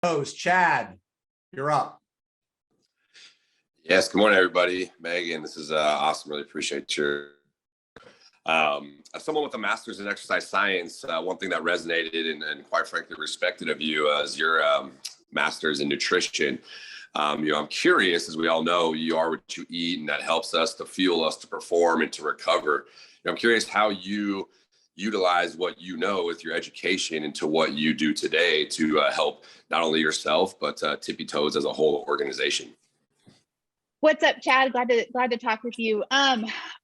Host Chad, you're up. Yes, good morning, everybody. Megan, this is awesome. Really appreciate your. As someone with a master's in exercise science, one thing that resonated and quite frankly respected of you is your master's in nutrition. I'm curious, as we all know, you are what you eat, and that helps us to fuel us to perform and to recover. I'm curious how you utilize what you know with your education into what you do today to help not only yourself, but Tippy Toes as a whole organization. What's up, Chad? Glad to talk with you.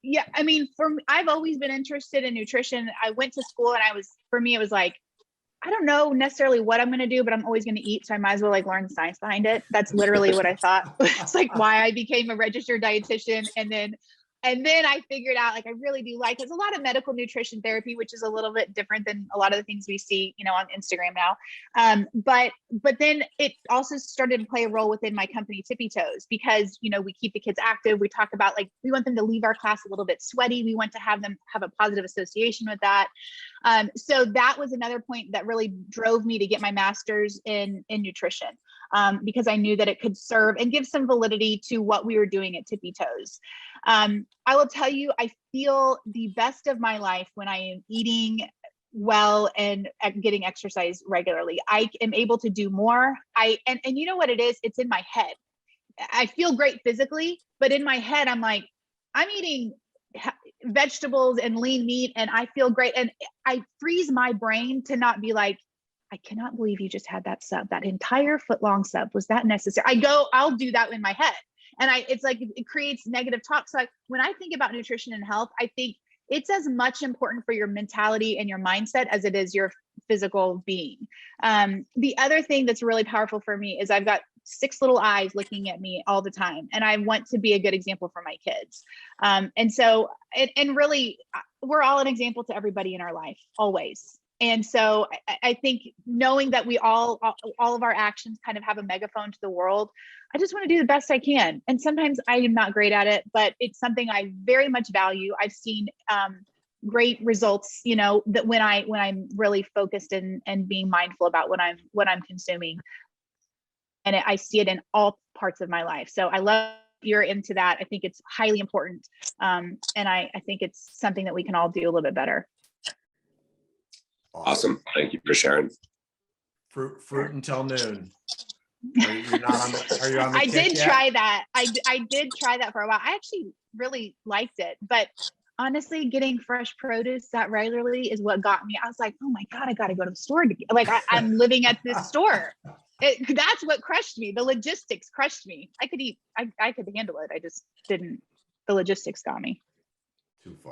Yeah, I mean, I've always been interested in nutrition. I went to school and for me, it was like, I don't know necessarily what I'm going to do, but I'm always going to eat. So I might as well learn the science behind it. That's literally what I thought. It's why I became a registered dietitian. And then I figured out I really do it's a lot of medical nutrition therapy, which is a little bit different than a lot of the things we see, on Instagram now. But then it also started to play a role within my company, Tippy Toes, because, we keep the kids active. We talk about we want them to leave our class a little bit sweaty. We want to have them have a positive association with that. So that was another point that really drove me to get my master's in nutrition, because I knew that it could serve and give some validity to what we were doing at Tippy Toes. I will tell you, I feel the best of my life when I am eating well and getting exercise regularly. I am able to do more. And you know what it is? It's in my head. I feel great physically, but in my head, I'm I'm eating vegetables and lean meat and I feel great. And I freeze my brain to not be I cannot believe you just had that sub, that entire foot-long sub. Was that necessary? I'll do that in my head. And it creates negative talk. So when I think about nutrition and health, I think it's as much important for your mentality and your mindset as it is your physical being. The other thing that's really powerful for me is I've got 6 little eyes looking at me all the time. And I want to be a good example for my kids. And really, we're all an example to everybody in our life, always. And so I think knowing that we all of our actions kind of have a megaphone to the world, I just want to do the best I can. And sometimes I am not great at it, but it's something I very much value. I've seen great results, that when I'm really focused and being mindful about what I'm consuming. And I see it in all parts of my life. So I love you're into that. I think it's highly important. And I think it's something that we can all do a little bit better. Awesome. Thank you for sharing. Fruit until noon. Are you on the I kick did yet? try that. I did try that for a while. I actually really liked it, but honestly, getting fresh produce that regularly is what got me. I was like, oh my God, I got to go to the store to get, I'm living at this store. That's what crushed me. The logistics crushed me. I could eat, I could handle it. I just didn't, the logistics got me. Too far.